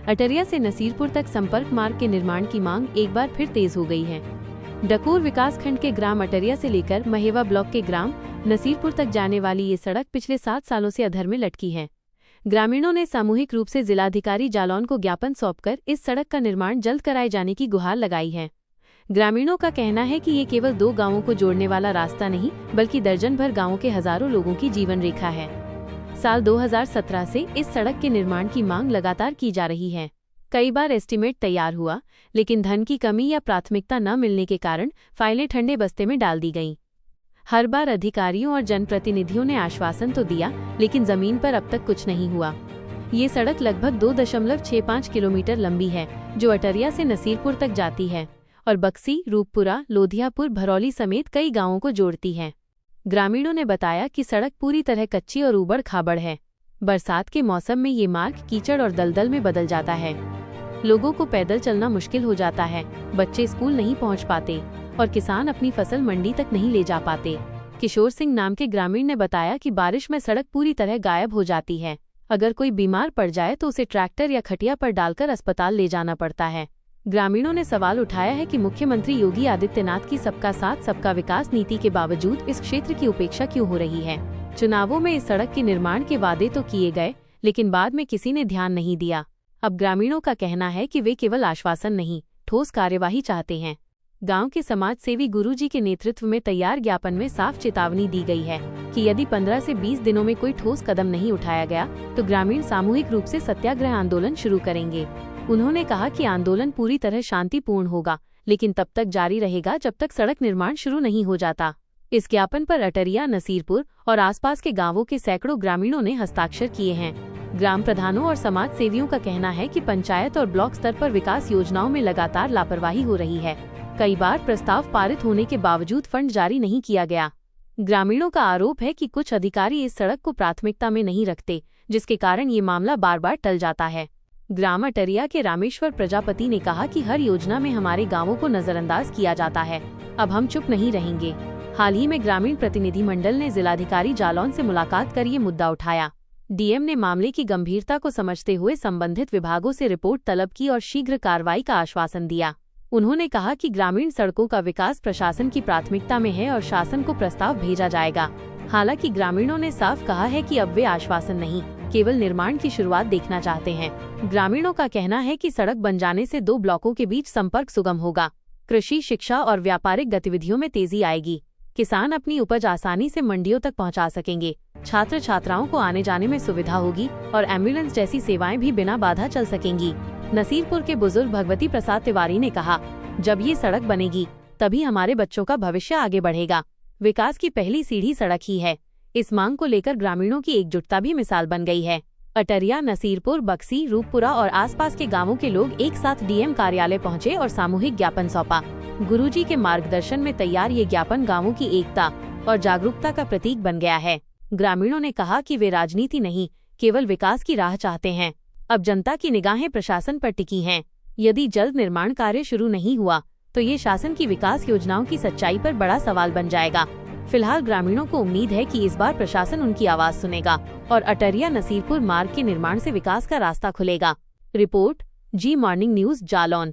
अटरिया से नसीरपुर तक संपर्क मार्ग के निर्माण की मांग एक बार फिर तेज हो गई है। डकोर विकास खंड के ग्राम अटरिया से लेकर महेवा ब्लॉक के ग्राम नसीरपुर तक जाने वाली ये सड़क पिछले 7 सालों से अधर में लटकी है। ग्रामीणों ने सामूहिक रूप से जिलाधिकारी जालौन को ज्ञापन सौंपकर इस सड़क का निर्माण जल्द कराए जाने की गुहार लगाई है। ग्रामीणों का कहना है कि ये केवल 2 गांवों को जोड़ने वाला रास्ता नहीं, बल्कि दर्जन भर गांवों के हजारों लोगों की जीवन रेखा है। साल 2017 से इस सड़क के निर्माण की मांग लगातार की जा रही है। कई बार एस्टीमेट तैयार हुआ, लेकिन धन की कमी या प्राथमिकता न मिलने के कारण फाइलें ठंडे बस्ते में डाल दी गईं। हर बार अधिकारियों और जनप्रतिनिधियों ने आश्वासन तो दिया, लेकिन जमीन पर अब तक कुछ नहीं हुआ। ये सड़क लगभग 2.65 किलोमीटर लंबी है, जो अटरिया से नसीरपुर तक जाती है और बक्सी, रूपपुरा, लोधियापुर, भरौली समेत कई गांवों को जोड़ती है। ग्रामीणों ने बताया कि सड़क पूरी तरह कच्ची और ऊबड़ खाबड़ है। बरसात के मौसम में ये मार्ग कीचड़ और दलदल में बदल जाता है। लोगों को पैदल चलना मुश्किल हो जाता है, बच्चे स्कूल नहीं पहुंच पाते और किसान अपनी फसल मंडी तक नहीं ले जा पाते। किशोर सिंह नाम के ग्रामीण ने बताया कि बारिश में सड़क पूरी तरह गायब हो जाती है। अगर कोई बीमार पड़ जाए तो उसे ट्रैक्टर या खटिया पर डालकर अस्पताल ले जाना पड़ता है। ग्रामीणों ने सवाल उठाया है कि मुख्यमंत्री योगी आदित्यनाथ की सबका साथ सबका विकास नीति के बावजूद इस क्षेत्र की उपेक्षा क्यों हो रही है। चुनावों में इस सड़क के निर्माण के वादे तो किए गए, लेकिन बाद में किसी ने ध्यान नहीं दिया। अब ग्रामीणों का कहना है कि वे केवल आश्वासन नहीं, ठोस कार्यवाही चाहते हैं। गांव के समाज सेवी गुरुजी के नेतृत्व में तैयार ज्ञापन में साफ चेतावनी दी गई है कि यदि 15 से 20 दिनों में कोई ठोस कदम नहीं उठाया गया तो ग्रामीण सामूहिक रूप से सत्याग्रह आंदोलन शुरू करेंगे। उन्होंने कहा कि आंदोलन पूरी तरह शांतिपूर्ण होगा, लेकिन तब तक जारी रहेगा जब तक सड़क निर्माण शुरू नहीं हो जाता। इस ज्ञापन पर अटरिया, नसीरपुर और आसपास के गांवों के सैकड़ों ग्रामीणों ने हस्ताक्षर किए हैं। ग्राम प्रधानों और समाज सेवियों का कहना है कि पंचायत और ब्लॉक स्तर पर विकास योजनाओं में लगातार लापरवाही हो रही है। कई बार प्रस्ताव पारित होने के बावजूद फंड जारी नहीं किया गया। ग्रामीणों का आरोप है कि कुछ अधिकारी इस सड़क को प्राथमिकता में नहीं रखते, जिसके कारण ये मामला बार बार टल जाता है। ग्राम अटरिया के रामेश्वर प्रजापति ने कहा कि हर योजना में हमारे गांवों को नजरअंदाज किया जाता है। अब हम चुप नहीं रहेंगे। हाल ही में ग्रामीण प्रतिनिधि मंडल ने जिलाधिकारी जालौन से मुलाकात कर ये मुद्दा उठाया। डीएम ने मामले की गंभीरता को समझते हुए संबंधित विभागों से रिपोर्ट तलब की और शीघ्र कार्रवाई का आश्वासन दिया। उन्होंने कहा कि ग्रामीण सड़कों का विकास प्रशासन की प्राथमिकता में है और शासन को प्रस्ताव भेजा जाएगा। हालांकि ग्रामीणों ने साफ कहा है कि अब वे आश्वासन नहीं, केवल निर्माण की शुरुआत देखना चाहते हैं। ग्रामीणों का कहना है कि सड़क बन जाने से 2 ब्लॉकों के बीच संपर्क सुगम होगा, कृषि, शिक्षा और व्यापारिक गतिविधियों में तेजी आएगी। किसान अपनी उपज आसानी से मंडियों तक पहुंचा सकेंगे, छात्र छात्राओं को आने जाने में सुविधा होगी और एम्बुलेंस जैसी सेवाएं भी बिना बाधा चल सकेंगी। नसीरपुर के बुजुर्ग भगवती प्रसाद तिवारी ने कहा, जब ये सड़क बनेगी तभी हमारे बच्चों का भविष्य आगे बढ़ेगा। विकास की पहली सीढ़ी सड़क ही है। इस मांग को लेकर ग्रामीणों की एकजुटता भी मिसाल बन गई है। अटरिया, नसीरपुर, बक्सी, रूपपुरा और आसपास के गांवों के लोग एक साथ डीएम कार्यालय पहुंचे और सामूहिक ज्ञापन सौंपा। गुरुजी के मार्गदर्शन में तैयार ये ज्ञापन गांवों की एकता और जागरूकता का प्रतीक बन गया है। ग्रामीणों ने कहा कि वे राजनीति नहीं, केवल विकास की राह चाहते हैं। अब जनता की निगाहें प्रशासन पर टिकी हैं। यदि जल्द निर्माण कार्य शुरू नहीं हुआ तो ये शासन की विकास योजनाओं की सच्चाई पर बड़ा सवाल बन जाएगा। फिलहाल ग्रामीणों को उम्मीद है कि इस बार प्रशासन उनकी आवाज सुनेगा और अटरिया नसीरपुर मार्ग के निर्माण से विकास का रास्ता खुलेगा। रिपोर्ट, जी मॉर्निंग न्यूज, जालौन।